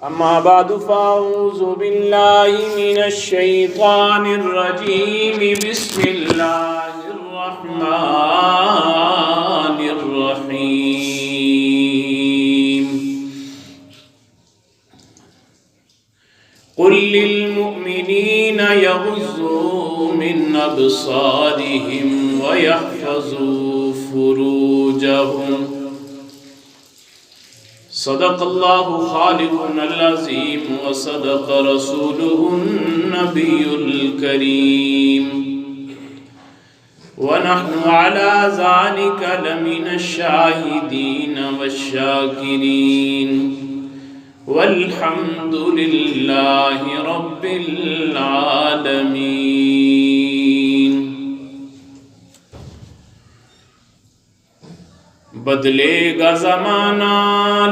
أما بعد فأعوذ بالله من الشيطان الرجيم بسم الله الرحمن الرحيم قل للمؤمنين يغضوا من أبصارهم ويحفظوا فروجهم صدق الله خالقنا العظيم وصدق رسوله النبي الكريم ونحن على ذلك لمن الشاهدين والشاكرين والحمد لله رب العالمين۔ بدلے گا زمانہ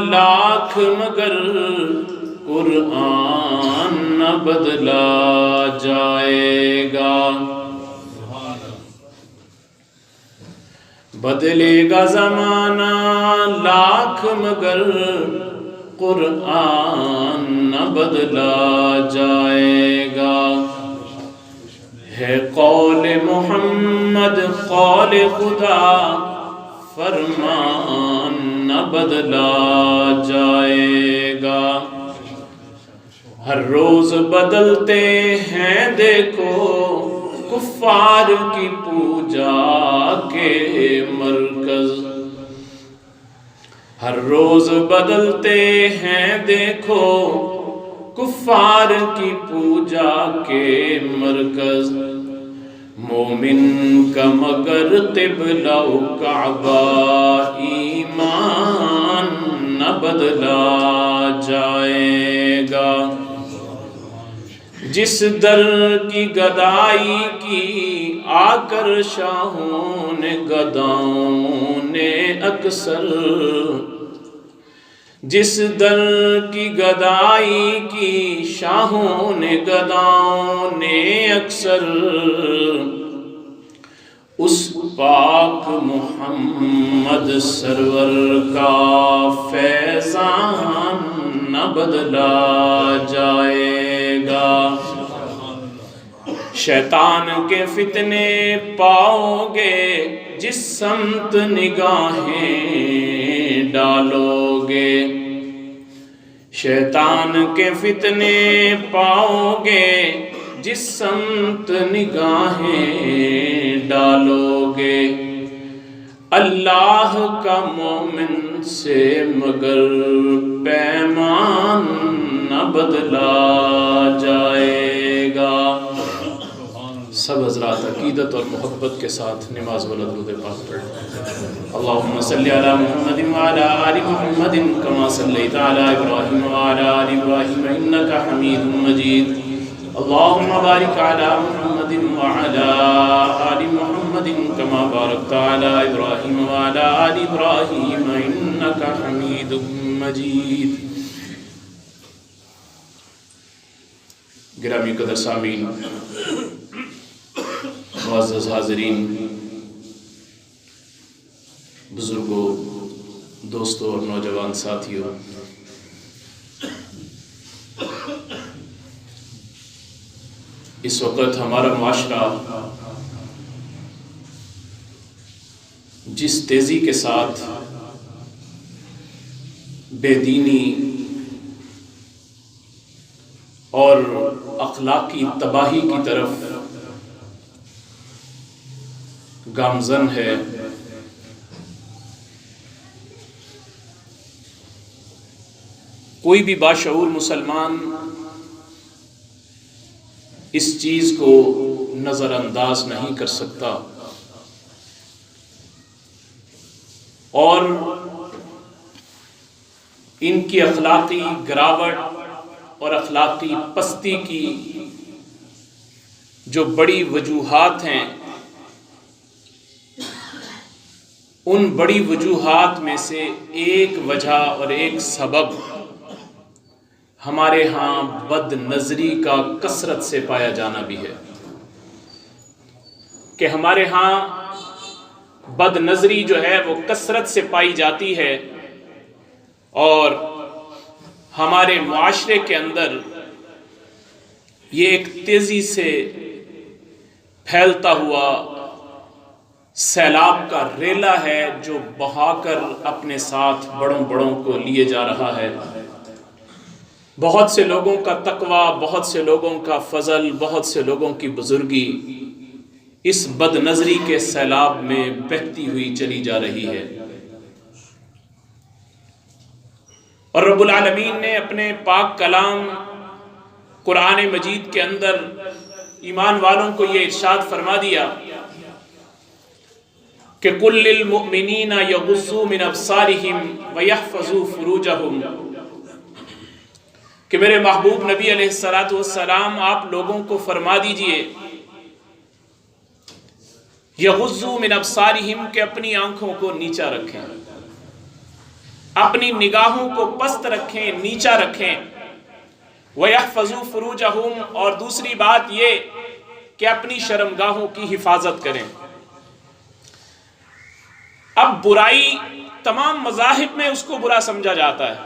لاکھ مگر قرآن نہ بدلا جائے گا۔ بدلے گا زمانہ لاکھ مگر قرآن نہ بدلا جائے گا۔ ہے قول محمد قول خدا فرمان نہ بدلا جائے گا۔ ہر روز بدلتے ہیں دیکھو کفار کی پوجا کے مرکز۔ ہر روز بدلتے ہیں دیکھو کفار کی پوجا کے مرکز۔ مومن کا مگر قبلہ و کعبہ ایمان نہ بدلا جائے گا۔ جس در کی گدائی کی آ کر شاہوں نے گداؤں نے اکثر، جس در کی گدائی کی شاہوں نے گداؤں نے اکثر، اس پاک محمد سرور کا فیضان نہ بدلا جائے گا۔ شیطان کے فتنے پاؤ گے جس سمت نگاہیں ڈالو گے۔ شیطان کے فتنے پاؤ گے جس سمت نگاہیں ڈالو گے۔ اللہ کا مومن سے مگر پیمان نہ بدلا جائے گا۔ سب حضرات عقیدت اور محبت کے ساتھ نماز بلند درود پاک پڑھیں۔ اللہم صلی علی محمد وعلی آل محمد کما صلیت علی ابراہیم وعلی آل ابراہیم انک حمید مجید۔ اللہم بارک علی محمد وعلی آل محمد کما بارکت علی ابراہیم وعلی آل ابراہیم انک حمید مجید۔ گرامی قدر سامعین، معزز حاضرین، بزرگوں، دوستوں اور نوجوان ساتھیوں، اس وقت ہمارا معاشرہ جس تیزی کے ساتھ بے دینی اور اخلاقی تباہی کی طرف گامزن ہے، کوئی بھی باشعور مسلمان اس چیز کو نظر انداز نہیں کر سکتا، اور ان کی اخلاقی گراوٹ اور اخلاقی پستی کی جو بڑی وجوہات ہیں، ان بڑی وجوہات میں سے ایک وجہ اور ایک سبب ہمارے ہاں بد نظری کا کثرت سے پایا جانا بھی ہے، کہ ہمارے ہاں بد نظری جو ہے وہ کثرت سے پائی جاتی ہے، اور ہمارے معاشرے کے اندر یہ ایک تیزی سے پھیلتا ہوا سیلاب کا ریلا ہے جو بہا کر اپنے ساتھ بڑوں بڑوں کو لیے جا رہا ہے۔ بہت سے لوگوں کا تقویٰ، بہت سے لوگوں کا فضل، بہت سے لوگوں کی بزرگی اس بد نظری کے سیلاب میں بہتی ہوئی چلی جا رہی ہے۔ اور رب العالمین نے اپنے پاک کلام قرآن مجید کے اندر ایمان والوں کو یہ ارشاد فرما دیا کہ قُل لِّلْمُؤْمِنِينَ يَغُضُّوا مِنْ أَبْصَارِهِمْ وَيَحْفَظُوا فُرُوجَهُمْ کہ میرے محبوب نبی علیہ السلام آپ لوگوں کو فرما دیجئے یغضوا من ابصارہم کہ اپنی آنکھوں کو نیچا رکھیں، اپنی نگاہوں کو پست رکھیں، نیچا رکھیں۔ وَيَحْفَظُوا فُرُوجَهُمْ اور دوسری بات یہ کہ اپنی شرمگاہوں کی حفاظت کریں۔ اب برائی تمام مذاہب میں اس کو برا سمجھا جاتا ہے،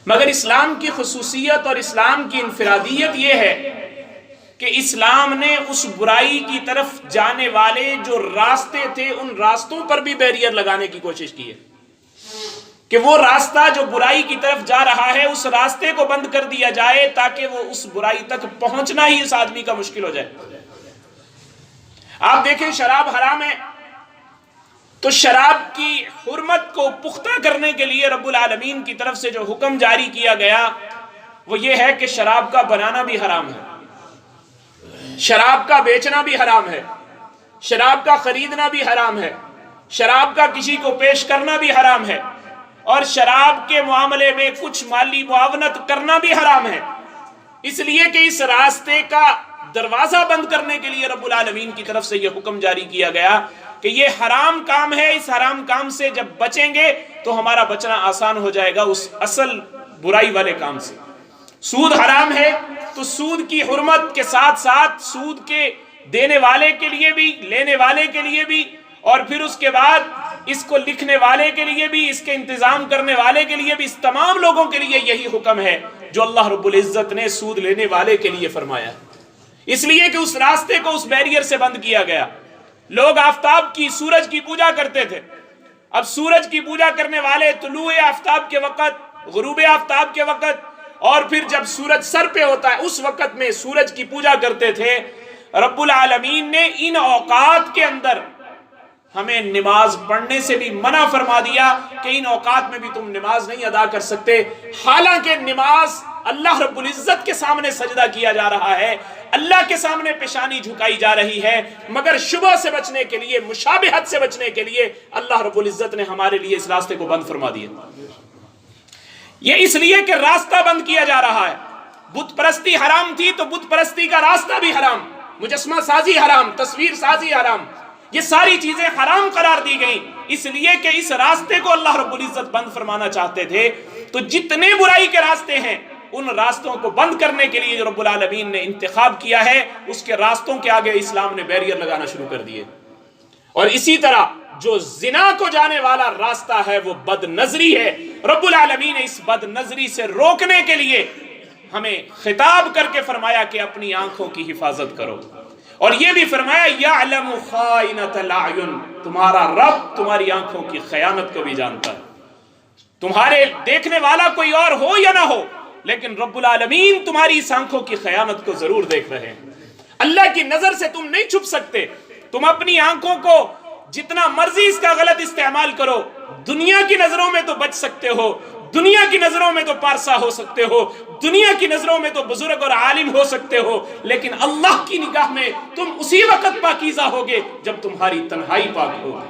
مگر اسلام کی خصوصیت اور اسلام کی انفرادیت یہ ہے کہ اسلام نے اس برائی کی طرف جانے والے جو راستے تھے ان راستوں پر بھی بیریئر لگانے کی کوشش کی ہے کہ وہ راستہ جو برائی کی طرف جا رہا ہے اس راستے کو بند کر دیا جائے تاکہ وہ اس برائی تک پہنچنا ہی اس آدمی کا مشکل ہو جائے۔ آپ دیکھیں شراب حرام ہے تو شراب کی حرمت کو پختہ کرنے کے لیے رب العالمین کی طرف سے جو حکم جاری کیا گیا وہ یہ ہے کہ شراب کا بنانا بھی حرام ہے، شراب کا بیچنا بھی حرام ہے، شراب کا خریدنا بھی حرام ہے، شراب کا کسی کو پیش کرنا بھی حرام ہے، اور شراب کے معاملے میں کچھ مالی معاونت کرنا بھی حرام ہے، اس لیے کہ اس راستے کا دروازہ بند کرنے کے لیے رب العالمین کی طرف سے یہ حکم جاری کیا گیا کہ یہ حرام کام ہے، اس حرام کام سے جب بچیں گے تو ہمارا بچنا آسان ہو جائے گا اس اصل برائی والے کام سے۔ سود حرام ہے تو سود کی حرمت کے ساتھ ساتھ سود کے دینے والے کے لیے بھی، لینے والے کے لیے بھی، اور پھر اس کے بعد اس کو لکھنے والے کے لیے بھی، اس کے انتظام کرنے والے کے لیے بھی، اس تمام لوگوں کے لیے یہی حکم ہے جو اللہ رب العزت نے سود لینے والے کے لیے فرمایا، اس لیے کہ اس راستے کو اس بیریئر سے بند کیا گیا۔ لوگ آفتاب کی، سورج کی پوجا کرتے تھے، اب سورج کی پوجا کرنے والے طلوع آفتاب کے وقت، غروب آفتاب کے وقت، اور پھر جب سورج سر پہ ہوتا ہے اس وقت میں سورج کی پوجا کرتے تھے۔ رب العالمین نے ان اوقات کے اندر ہمیں نماز پڑھنے سے بھی منع فرما دیا کہ ان اوقات میں بھی تم نماز نہیں ادا کر سکتے، حالانکہ نماز اللہ رب العزت کے سامنے سجدہ کیا جا رہا ہے، اللہ کے سامنے پیشانی جھکائی جا رہی ہے، مگر شبہ سے بچنے کے لیے، مشابہت سے بچنے کے لیے اللہ رب العزت نے ہمارے لیے اس راستے کو بند فرما دیا۔ یہ اس لیے کہ راستہ بند کیا جا رہا ہے۔ بت پرستی حرام تھی تو بت پرستی کا راستہ بھی حرام، مجسمہ سازی حرام، تصویر سازی حرام، یہ ساری چیزیں حرام قرار دی گئیں، اس لیے کہ اس راستے کو اللہ رب العزت بند فرمانا چاہتے تھے۔ تو جتنے برائی کے راستے ہیں ان راستوں کو بند کرنے کے لیے جو رب العالمین نے انتخاب کیا ہے اس کے راستوں کے آگے اسلام نے بیریئر لگانا شروع کر دیے۔ اور اسی طرح جو زنا کو جانے والا راستہ ہے وہ بد نظری ہے، رب العالمین نے اس بد نظری سے روکنے کے لیے ہمیں خطاب کر کے فرمایا کہ اپنی آنکھوں کی حفاظت کرو، اور یہ بھی فرمایا یعلم خائنۃ الاعین، تمہارا رب تمہاری آنکھوں کی خیانت کو بھی جانتا ہے، تمہارے دیکھنے والا کوئی اور ہو یا نہ ہو لیکن رب العالمین تمہاری اس آنکھوں کی خیانت کو ضرور دیکھ رہے ہیں۔ اللہ کی نظر سے تم نہیں چھپ سکتے، تم اپنی آنکھوں کو جتنا مرضی اس کا غلط استعمال کرو، دنیا کی نظروں میں تو بچ سکتے ہو، دنیا کی نظروں میں تو پارسا ہو سکتے ہو، دنیا کی نظروں میں تو بزرگ اور عالم ہو سکتے ہو، لیکن اللہ کی نگاہ میں تم اسی وقت پاکیزہ ہوگے جب تمہاری تنہائی پاک ہوگی،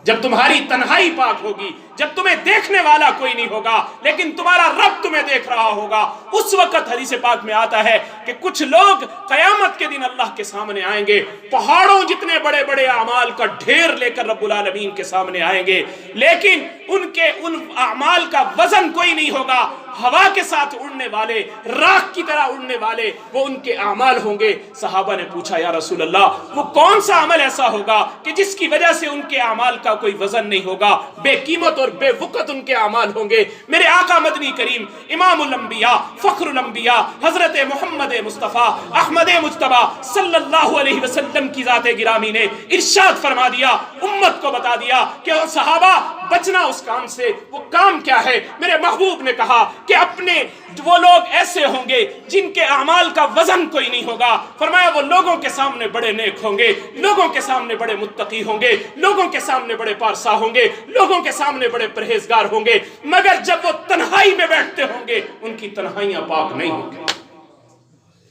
جب تمہاری تنہائی پاک ہوگی، جب تمہیں دیکھنے والا کوئی نہیں ہوگا لیکن تمہارا رب تمہیں دیکھ رہا ہوگا۔ اس وقت حدیث پاک میں آتا ہے کہ کچھ لوگ قیامت کے دن اللہ کے سامنے آئیں گے، پہاڑوں جتنے بڑے بڑے اعمال کا ڈھیر لے کر رب العالمین کے سامنے آئیں گے، لیکن ان کے ان اعمال کا وزن کوئی نہیں ہوگا، ہوا کے ساتھ اڑنے والے، راکھ کی طرح اڑنے والے وہ ان کے اعمال ہوں گے۔ صحابہ نے پوچھا یا رسول اللہ وہ کون سا عمل ایسا ہوگا کہ جس کی وجہ سے ان کے اعمال کا کوئی وزن نہیں ہوگا، بے قیمت اور بے وقت ان کے اعمال ہوں گے؟ میرے آقا مدنی کریم امام الانبیاء فخر الانبیاء حضرت محمد مصطفیٰ احمد مجتبی صلی اللہ علیہ وسلم کی ذات گرامی نے ارشاد فرما دیا، امت کو بتا دیا کہ صحابہ بچنا اس کام سے۔ وہ کام کیا ہے؟ میرے محبوب نے کہا کہ اپنے وہ لوگ ایسے ہوں گے جن کے اعمال کا وزن کوئی نہیں ہوگا۔ فرمایا وہ لوگوں کے سامنے بڑے نیک ہوں گے، لوگوں کے سامنے بڑے متقی ہوں گے، لوگوں کے سامنے بڑے پارسا ہوں گے، لوگوں کے سامنے بڑے پرہیزگار ہوں گے، مگر جب وہ تنہائی میں بیٹھتے ہوں گے ان کی تنہائیاں پاک نہیں ہوں گی۔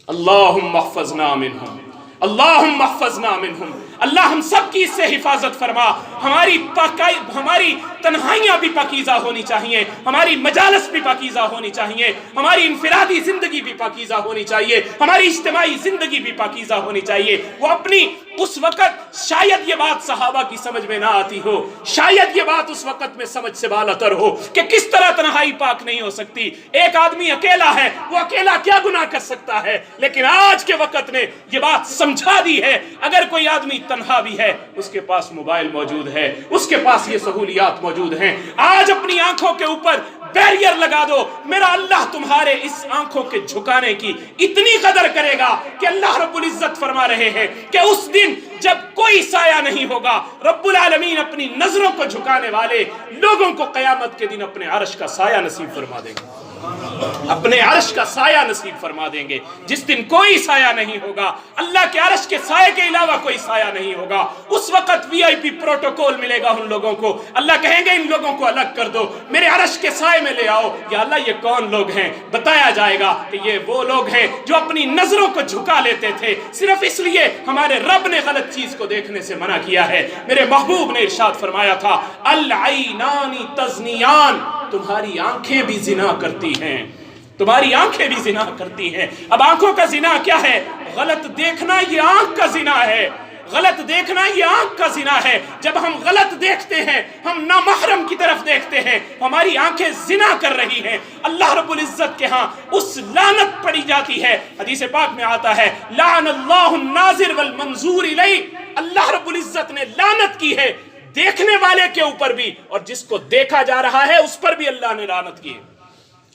اللہم احفظنا منہم، اللہم احفظنا منہم، اللہ ہم سب کی اس سے حفاظت فرما۔ ہماری تنہائیاں بھی پاکیزہ ہونی چاہیے، ہماری مجالس بھی پاکیزہ ہونی چاہیے، ہماری انفرادی زندگی بھی پاکیزہ ہونی چاہیے، ہماری اجتماعی زندگی بھی پاکیزہ ہونی چاہیے۔ وہ اپنی اس وقت شاید یہ بات صحابہ کی سمجھ میں نہ آتی ہو، شاید یہ بات اس وقت میں سمجھ سے بالاتر ہو کہ کس طرح تنہائی پاک نہیں ہو سکتی۔ ایک آدمی اکیلا ہے، وہ اکیلا کیا گناہ کر سکتا ہے؟ لیکن آج کے وقت نے یہ بات سمجھا دی ہے، اگر کوئی آدمی تنہا بھی ہے اس کے پاس موبائل موجود ہے، اس کے پاس یہ سہولیات موجود ہیں۔ آج اپنی آنکھوں کے اوپر بیریئر لگا دو، میرا اللہ تمہارے اس آنکھوں کے جھکانے کی اتنی قدر کرے گا کہ اللہ رب العزت فرما رہے ہیں کہ اس دن جب کوئی سایہ نہیں ہوگا، رب العالمین اپنی نظروں کو جھکانے والے لوگوں کو قیامت کے دن اپنے عرش کا سایہ نصیب فرما دیں گے، اپنے عرش کا سایہ نصیب فرما دیں گے۔ جس دن کوئی سایہ نہیں ہوگا، اللہ کے عرش کے سایہ کے علاوہ کوئی سایہ نہیں ہوگا، اس وقت وی آئی پی پروٹوکول ملے گا ان لوگوں کو۔ اللہ کہیں گے ان لوگوں کو الگ کر دو، میرے عرش کے سائے میں لے آؤ۔ یا اللہ یہ کون لوگ ہیں؟ بتایا جائے گا کہ یہ وہ لوگ ہیں جو اپنی نظروں کو جھکا لیتے تھے صرف اس لیے ہمارے رب نے غلط چیز کو دیکھنے سے منع کیا ہے۔ میرے محبوب نے ارشاد فرمایا تھا العینان تزنیان، تمہاری آنکھیں بھی زنا کرتی ہیں، تمہاری آنکھیں بھی زنا کرتی ہیں۔ اب آنکھوں کا زنا کیا ہے؟ غلط دیکھنا یہ آنکھ کا زنا ہے، غلط دیکھنا یہ آنکھ کا زنا ہے۔ جب ہم غلط دیکھتے ہیں، ہم نامحرم کی طرف دیکھتے ہیں، ہماری آنکھیں زنا کر رہی ہیں، اللہ رب العزت کے ہاں اس لعنت پڑی جاتی ہے۔ حدیث پاک میں آتا ہے لعن اللہ الناظر والمنظور الیہ، اللہ رب العزت نے لعنت کی ہے دیکھنے والے کے اوپر بھی اور جس کو دیکھا جا رہا ہے اس پر بھی اللہ نے لعنت کی ہے۔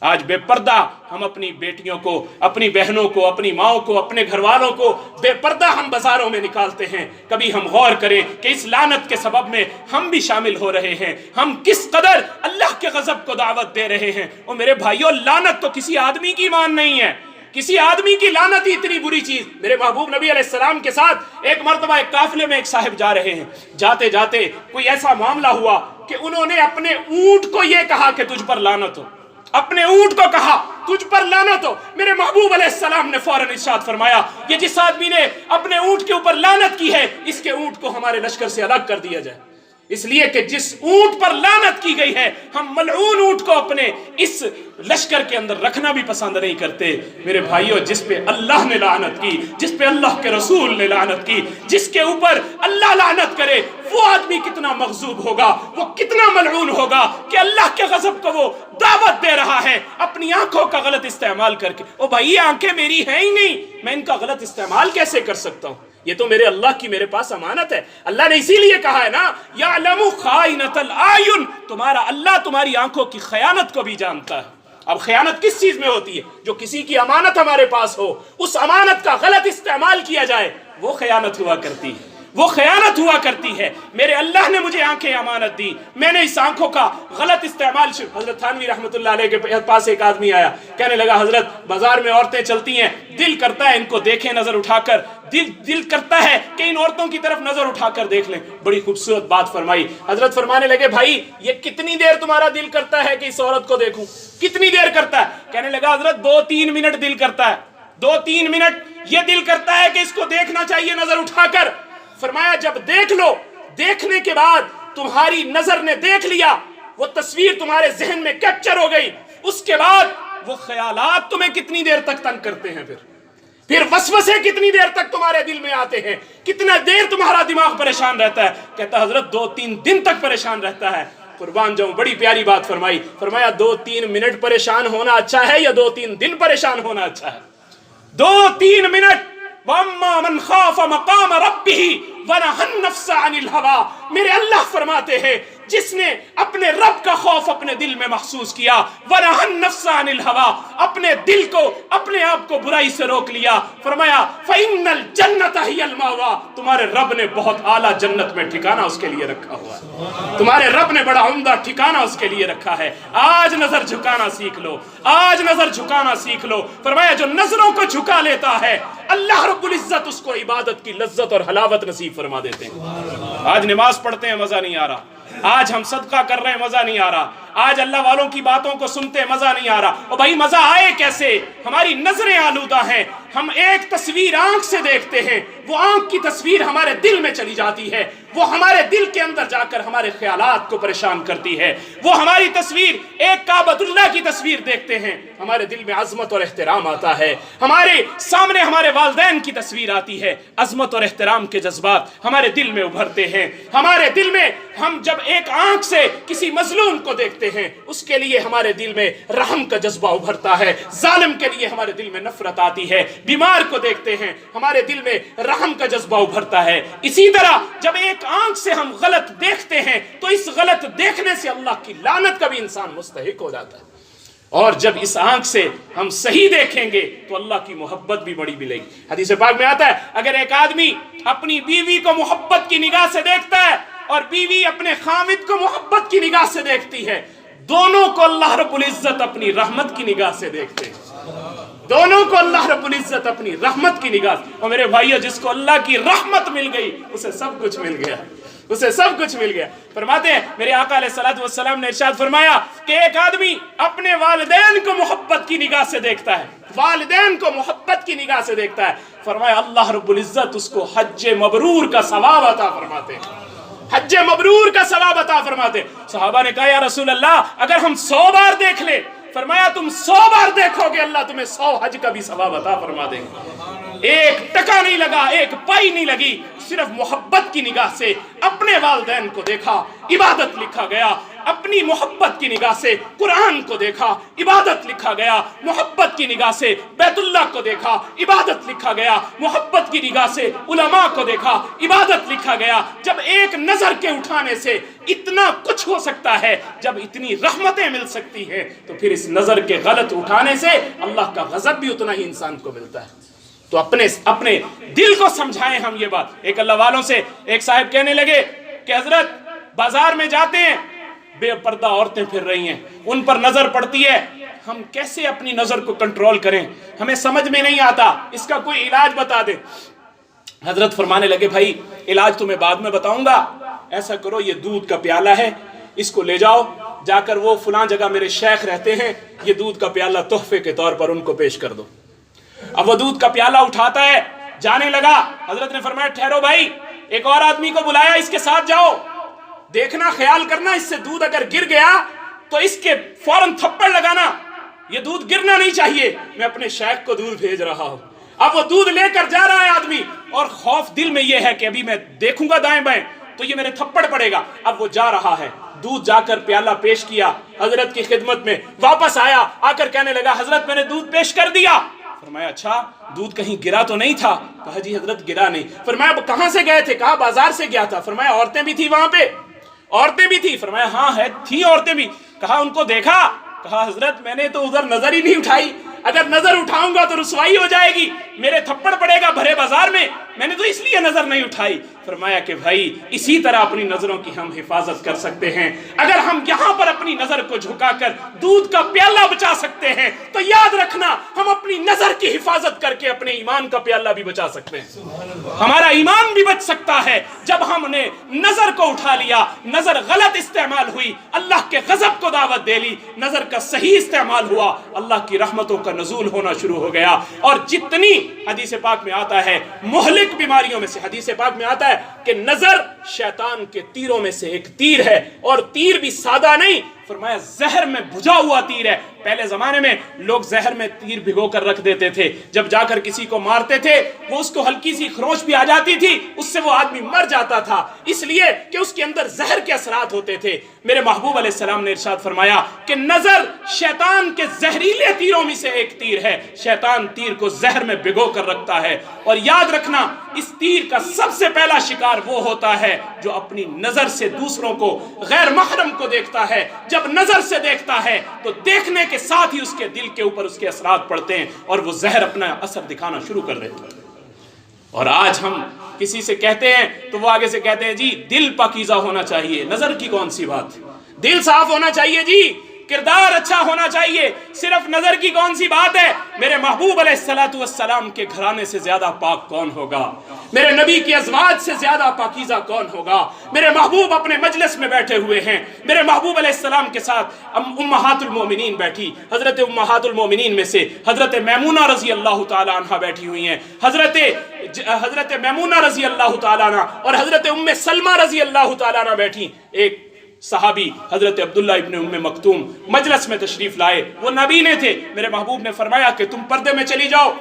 آج بے پردہ ہم اپنی بیٹیوں کو، اپنی بہنوں کو، اپنی ماؤں کو، اپنے گھر والوں کو بے پردہ ہم بازاروں میں نکالتے ہیں۔ کبھی ہم غور کریں کہ اس لعنت کے سبب میں ہم بھی شامل ہو رہے ہیں، ہم کس قدر اللہ کے غضب کو دعوت دے رہے ہیں۔ اور میرے بھائیوں، لعنت تو کسی آدمی کی ایمان نہیں ہے، کسی آدمی کی لعنت ہی اتنی بری چیز۔ میرے محبوب نبی علیہ السلام کے ساتھ ایک مرتبہ ایک قافلے میں ایک صاحب جا رہے ہیں، جاتے جاتے کوئی ایسا معاملہ ہوا کہ انہوں نے اپنے اونٹ کو یہ کہا کہ تجھ پر لعنت ہو، اپنے اونٹ کو کہا تجھ پر لعنت ہو۔ میرے محبوب علیہ السلام نے فوراً ارشاد فرمایا یہ جس آدمی نے اپنے اونٹ کے اوپر لعنت کی ہے اس کے اونٹ کو ہمارے لشکر سے الگ کر دیا جائے، اس لیے کہ جس اونٹ پر لعنت کی گئی ہے ہم ملعون اونٹ کو اپنے اس لشکر کے اندر رکھنا بھی پسند نہیں کرتے۔ میرے بھائیوں، جس پہ اللہ نے لعنت کی، جس پہ اللہ کے رسول نے لعنت کی، جس کے اوپر اللہ لعنت کرے، وہ آدمی کتنا مغضوب ہوگا، وہ کتنا ملعون ہوگا کہ اللہ کے غضب کو وہ دعوت دے رہا ہے اپنی آنکھوں کا غلط استعمال کر کے۔ او بھائی، یہ آنکھیں میری ہیں ہی نہیں، میں ان کا غلط استعمال کیسے کر سکتا ہوں؟ یہ تو میرے اللہ کی میرے پاس امانت ہے۔ اللہ نے اسی لیے کہا ہے نا یعلم خائنۃ الاعین، تمہارا اللہ تمہاری آنکھوں کی خیانت کو بھی جانتا ہے۔ اب خیانت کس چیز میں ہوتی ہے؟ جو کسی کی امانت ہمارے پاس ہو، اس امانت کا غلط استعمال کیا جائے، وہ خیانت ہوا کرتی ہے، وہ خیانت ہوا کرتی ہے۔ میرے اللہ نے مجھے آنکھیں امانت دی، میں نے اس آنکھوں کا غلط استعمال۔ حضرت تھانوی رحمۃ اللہ علیہ کے پاس ایک آدمی آیا، کہنے لگا حضرت بازار میں عورتیں چلتی ہیں، دل کرتا ہے ان کو دیکھیں نظر اٹھا کر، دل کرتا ہے کہ ان عورتوں کی طرف نظر اٹھا کر دیکھ لیں۔ بڑی خوبصورت بات فرمائی۔ حضرت فرمانے لگے بھائی یہ کتنی دیر تمہارا دل کرتا ہے کہ اس عورت کو دیکھوں؟ کتنی دیر کرتا ہے؟ کہنے لگا حضرت 2-3 منٹ دل کرتا ہے، 2-3 منٹ یہ دل کرتا ہے کہ اس کو دیکھنا چاہیے نظر اٹھا کر۔ فرمایا جب دیکھ لو، دیکھنے کے بعد تمہاری نظر نے دیکھ لیا، وہ تصویر تمہارے ذہن میں کیپچر ہو گئی، اس کے بعد وہ خیالات تمہیں کتنی دیر تک تنگ کرتے ہیں، پھر وسوسے کتنی دیر تک تمہارے دل میں آتے ہیں، کتنا دیر تمہارا دماغ پریشان رہتا ہے؟ کہتا حضرت 2-3 دن تک پریشان رہتا ہے۔ قربان جاؤں بڑی پیاری بات فرمائی. فرمایا 2-3 منٹ پریشان ہونا اچھا ہے یا 2-3 دن پریشان ہونا اچھا ہے؟ 2-3 منٹ. وَأَمَّا مَنْ خَافَ مَقَامَ رَبِّهِ وَنَهَى النَّفْسَ عَنِ الْهَوَىٰ. میرے اللہ فرماتے ہیں جس نے اپنے رب کا خوف اپنے دل میں محسوس کیا، وَنَهَى النَّفْسَ عَنِ الْهَوَىٰ، اپنے دل کو اپنے آپ کو برائی سے روک لیا، فرمایا فَإِنَّ الْجَنَّةَ هِيَ الْمَأْوَىٰ. تمہارے رب نے بہت اعلیٰ جنت میں ٹھکانہ اس کے لیے رکھا ہوا ہے. تمہارے رب نے بڑا عمدہ ٹھکانہ اس کے لیے رکھا ہے. آج نظر جھکانا سیکھ لو، آج نظر جھکانا سیکھ لو. فرمایا جو نظروں کو جھکا لیتا ہے اللہ رب العزت اس کو عبادت کی لذت اور حلاوت نصیب فرما دیتے ہیں. آج نماز پڑھتے ہیں مزہ نہیں آ رہا، آج ہم صدقہ کر رہے ہیں مزہ نہیں آ رہا، آج اللہ والوں کی باتوں کو سنتے ہیں مزہ نہیں آ رہا. اور بھائی مزہ آئے کیسے؟ ہماری نظریں آلودہ ہیں. ہم ایک تصویر آنکھ سے دیکھتے ہیں، وہ آنکھ کی تصویر ہمارے دل میں چلی جاتی ہے، وہ ہمارے دل کے اندر جا کر ہمارے خیالات کو پریشان کرتی ہے. وہ ہماری تصویر، ایک کعبۃ اللہ کی تصویر دیکھتے ہیں، ہمارے دل میں عظمت اور احترام آتا ہے. ہمارے سامنے ہمارے والدین کی تصویر آتی ہے، عظمت اور احترام کے جذبات ہمارے دل میں ابھرتے ہیں. ہمارے دل میں ہم جب ایک آنکھ سے کسی مظلوم کو دیکھتے ہیں، اس کے لیے ہمارے دل میں رحم کا جذبہ ابھرتا ہے، ظالم کے لیے ہمارے دل میں نفرت آتی ہے. بیمار کو دیکھتے ہیں، ہمارے دل میں رحم کا جذبہ ابھرتا ہے. اسی طرح جب ایک آنکھ سے ہم غلط دیکھتے ہیں تو اس غلط دیکھنے سے اللہ کی لعنت کا بھی انسان مستحق ہو جاتا ہے. اور جب اس آنکھ سے ہم صحیح دیکھیں گے تو اللہ کی محبت بھی بڑی ملے گی. حدیث پاک میں آتا ہے اگر ایک آدمی اپنی بیوی کو محبت کی نگاہ سے دیکھتا ہے اور بیوی اپنے خامد کو محبت کی نگاہ سے دیکھتی ہے، دونوں کو اللہ رب العزت اپنی رحمت کی نگاہ سے دیکھتے ہیں. دونوں کو اللہ رب العزت اپنی رحمت کی نگاہ. اور میرے بھائیو جس کو اللہ کی رحمت مل گئی اسے سب کچھ مل گیا، اسے سب کچھ مل گیا. فرماتے ہیں میرے آقا علیہ الصلوۃ والسلام نے ارشاد فرمایا کہ ایک آدمی اپنے والدین کو محبت کی نگاہ سے دیکھتا ہے، والدین کو محبت کی نگاہ سے دیکھتا ہے، فرمایا اللہ رب العزت اس کو حج مبرور کا ثواب عطا فرماتے ہیں، حج مبرور کا ثواب عطا فرماتے. صحابہ نے کہا یا رسول اللہ اگر ہم 100 بار دیکھ لیں، فرمایا تم 100 بار دیکھو گے اللہ تمہیں 100 حج کا بھی ثواب عطا فرما دیں گے. ایک ٹکا نہیں لگا، ایک پائی نہیں لگی، صرف محبت کی نگاہ سے اپنے والدین کو دیکھا، عبادت لکھا گیا. اپنی محبت کی نگاہ سے قرآن کو دیکھا، عبادت لکھا گیا. محبت کی نگاہ سے بیت اللہ کو دیکھا، عبادت لکھا گیا. محبت کی نگاہ سے علماء کو دیکھا، عبادت لکھا گیا. جب ایک نظر کے اٹھانے سے اتنا کچھ ہو سکتا ہے، جب اتنی رحمتیں مل سکتی ہیں، تو پھر اس نظر کے غلط اٹھانے سے اللہ کا غضب بھی اتنا ہی انسان کو ملتا ہے. تو اپنے دل کو سمجھائیں ہم یہ بات. ایک اللہ والوں سے ایک صاحب کہنے لگے کہ حضرت بازار میں جاتے ہیں، بے پردہ عورتیں پھر رہی ہیں، ان پر نظر پڑتی ہے، ہم کیسے اپنی نظر کو کنٹرول کریں؟ ہمیں سمجھ میں نہیں آتا، اس کا کوئی علاج بتا دیں. حضرت فرمانے لگے بھائی علاج تمہیں بعد میں بتاؤں گا، ایسا کرو یہ دودھ کا پیالہ ہے، اس کو لے جاؤ، جا کر وہ فلاں جگہ میرے شیخ رہتے ہیں، یہ دودھ کا پیالہ تحفے کے طور پر ان کو پیش کر دو. اب وہ دودھ کا پیالہ اٹھاتا ہے، جانے لگا. حضرت نے فرمایا ٹھہرو بھائی، ایک اور آدمی کو بلایا، اس کے ساتھ جاؤ، دیکھنا خیال کرنا اس سے دودھ اگر گر گیا تو اس کے فوراً تھپڑ لگانا، یہ دودھ گرنا نہیں چاہیے، میں اپنے شیخ کو دودھ بھیج رہا ہوں. اب وہ دودھ لے کر جا رہا ہے آدمی، اور خوف دل میں یہ ہے کہ ابھی میں دیکھوں گا دائیں بائیں تو یہ میرے تھپڑ پڑے گا. اب وہ جا رہا ہے، دودھ جا کر پیالہ پیش کیا حضرت کی خدمت میں، واپس آیا، آ کر کہنے لگا حضرت میں نے دودھ پیش کر دیا. فرمایا اچھا دودھ کہیں گرا تو نہیں تھا؟ کہا جی حضرت گرا نہیں. فرمایا کہاں سے گئے تھے؟ کہا بازار سے گیا تھا. فرمایا عورتیں بھی تھی وہاں پہ؟ عورتیں بھی تھی. فرمایا ہاں ہے تھی عورتیں بھی. کہا ان کو دیکھا؟ کہا حضرت میں نے تو ادھر نظر ہی نہیں اٹھائی، اگر نظر اٹھاؤں گا تو رسوائی ہو جائے گی، میرے تھپڑ پڑے گا بھرے بازار میں نے تو اس لیے نظر نہیں اٹھائی. فرمایا کہ بھائی اسی طرح اپنی نظروں کی ہم حفاظت کر سکتے ہیں. اگر ہم یہاں پر اپنی نظر کو جھکا کر دودھ کا پیالہ بچا سکتے ہیں تو یاد رکھنا ہم اپنی نظر کی حفاظت کر کے اپنے ایمان کا پیالہ بھی بچا سکتے ہیں. ہمارا ایمان بھی بچ سکتا ہے جب ہم نے نظر کو اٹھا لیا، نظر غلط استعمال ہوئی، اللہ کے غضب کو دعوت دے لی، نظر کا صحیح استعمال ہوا، اللہ کی رحمتوں کا نزول ہونا شروع ہو گیا. اور جتنی حدیث پاک میں آتا ہے مہلک بیماریوں میں سے، حدیث پاک میں آتا ہے کہ نظر شیطان کے تیروں میں سے ایک تیر ہے، اور تیر بھی سادہ نہیں، فرمایا زہر میں بھجا ہوا تیر ہے. پہلے زمانے میں لوگ زہر میں تیر بھگو کر رکھ دیتے تھے، جب جا کر کسی کو مارتے تھے وہ اس کو ہلکی سی خروش بھی آ جاتی تھی، اس سے وہ آدمی مر جاتا تھا، اس لیے کہ اس کے اندر زہر کے اثرات ہوتے تھے۔ میرے محبوب علیہ السلام نے ارشاد فرمایا کہ نظر شیطان کے زہریلے تیروں میں سے ایک تیر ہے، شیطان تیر کو زہر میں بھگو کر رکھتا ہے، اور یاد رکھنا اس تیر کا سب سے پہلا شکار وہ ہوتا ہے جو اپنی نظر سے دوسروں کو، غیر محرم کو دیکھتا ہے۔ جب نظر سے دیکھتا ہے تو دیکھنے کے ساتھ ہی اس کے دل کے اوپر اس کے اثرات پڑتے ہیں اور وہ زہر اپنا اثر دکھانا شروع کر دیتا ہے۔ اور آج ہم کسی سے کہتے ہیں تو وہ آگے سے کہتے ہیں جی دل پاکیزہ ہونا چاہیے، نظر کی کون سی بات، دل صاف ہونا چاہیے جی، کردار اچھا ہونا چاہیے، صرف نظر کی کون سی بات ہے۔ میرے محبوب علیہ السلام کے گھرانے سے زیادہ پاک کون ہوگا، میرے نبی کی ازواج سے زیادہ پاکیزہ کون ہوگا۔ میرے محبوب اپنے مجلس میں بیٹھے ہوئے ہیں، میرے محبوب علیہ السلام کے ساتھ امہات المومنین بیٹھی، حضرت امہات المومنین میں سے حضرت میمونہ رضی اللہ تعالی عنہ بیٹھی ہوئی ہیں، حضرت میمونہ رضی اللہ تعالی عنہ اور حضرت ام سلمہ رضی اللہ تعالی عنہ بیٹھی۔ ایک صحابی حضرت عبداللہ ابن ام مکتوم مجلس میں تشریف لائے، وہ نابینے تھے، میرے محبوب نے فرمایا کہ تم پردے میں چلی جاؤ۔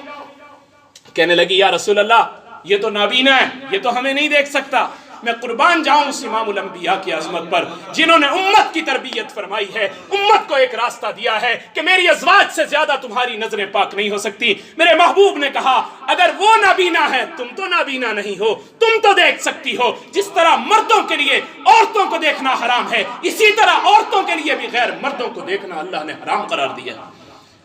کہنے لگی یا رسول اللہ یہ تو نابینا ہے، یہ تو ہمیں نہیں دیکھ سکتا۔ میں قربان جاؤں اس امام الانبیاء کی عظمت پر جنہوں نے امت کی تربیت فرمائی ہے، امت کو ایک راستہ دیا ہے کہ میری ازواج سے زیادہ تمہاری نظریں پاک نہیں ہو سکتی۔ میرے محبوب نے کہا اگر وہ نابینا ہے تم تو نابینا نہیں ہو، تم تو دیکھ سکتی ہو۔ جس طرح مردوں کے لیے عورتوں کو دیکھنا حرام ہے، اسی طرح عورتوں کے لیے بھی غیر مردوں کو دیکھنا اللہ نے حرام قرار دیا۔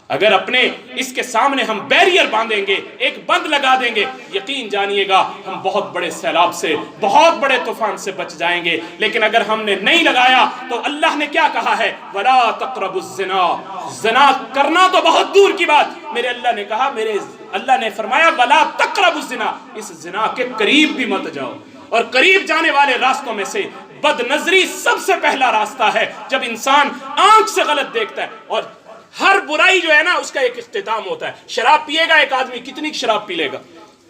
اگر اپنے اس کے سامنے ہم بیریئر باندھیں گے، ایک بند لگا دیں گے، یقین جانیے گا ہم بہت بڑے سیلاب سے، بہت بڑے طوفان سے بچ جائیں گے۔ لیکن اگر ہم نے نہیں لگایا تو اللہ نے کیا کہا ہے، وَلَا تَقْرَبُوا الزِّنَا، زنا کرنا تو بہت دور کی بات، میرے اللہ نے کہا، میرے اللہ نے فرمایا وَلَا تَقْرَبُوا الزِّنَا، اس زنا کے قریب بھی مت جاؤ۔ اور قریب جانے والے راستوں میں سے بد نظری سب سے پہلا راستہ ہے۔ جب انسان آنکھ سے غلط دیکھتا ہے، اور ہر برائی جو ہے نا اس کا ایک اختتام ہوتا ہے۔ شراب پیے گا ایک آدمی کتنی شراب پی لے گا،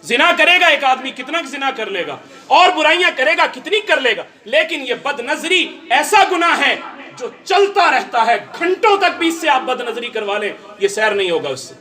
زنا کرے گا ایک آدمی کتنا زنا کر لے گا، اور برائیاں کرے گا کتنی کر لے گا، لیکن یہ بد نظری ایسا گناہ ہے جو چلتا رہتا ہے، گھنٹوں تک بھی اس سے آپ بد نظری کروا لیں یہ سیر نہیں ہوگا اس سے۔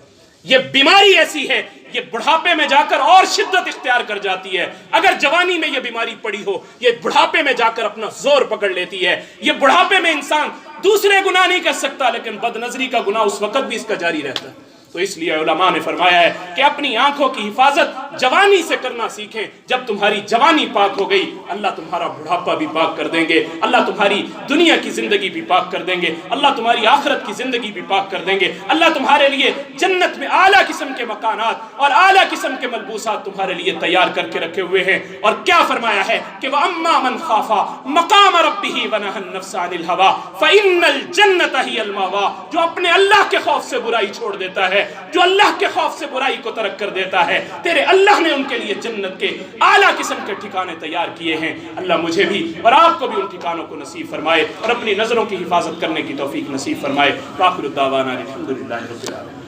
یہ بیماری ایسی ہے، یہ بڑھاپے میں جا کر اور شدت اختیار کر جاتی ہے۔ اگر جوانی میں یہ بیماری پڑی ہو، یہ بڑھاپے میں جا کر اپنا زور پکڑ لیتی ہے۔ یہ بڑھاپے میں انسان دوسرے گناہ نہیں کر سکتا، لیکن بد نظری کا گناہ اس وقت بھی اس کا جاری رہتا ہے۔ تو اس لیے علماء نے فرمایا ہے کہ اپنی آنکھوں کی حفاظت جوانی سے کرنا سیکھیں۔ جب تمہاری جوانی پاک ہو گئی، اللہ تمہارا بڑھاپا بھی پاک کر دیں گے، اللہ تمہاری دنیا کی زندگی بھی پاک کر دیں گے، اللہ تمہاری آخرت کی زندگی بھی پاک کر دیں گے۔ اللہ تمہارے لیے جنت میں اعلیٰ قسم کے مکانات اور اعلیٰ قسم کے ملبوسات تمہارے لیے تیار کر کے رکھے ہوئے ہیں۔ اور کیا فرمایا ہے کہ وَأَمَّا مَنْ خَافَ مَقَامَ رَبِّهِ وَنَهَى النَّفْسَ عَنِ الْهَوَىٰ فَإِنَّ الْجَنَّةَ هِيَ الْمَأْوَىٰ، جو اپنے اللہ کے خوف سے برائی چھوڑ دیتا ہے، جو اللہ کے خوف سے برائی کو ترک کر دیتا ہے، تیرے اللہ نے ان کے لیے جنت کے اعلیٰ قسم کے ٹھکانے تیار کیے ہیں۔ اللہ مجھے بھی اور آپ کو بھی ان ٹھکانوں کو نصیب فرمائے اور اپنی نظروں کی حفاظت کرنے کی توفیق نصیب فرمائے۔ وآخر دعوانا الحمدللہ رب العالمین۔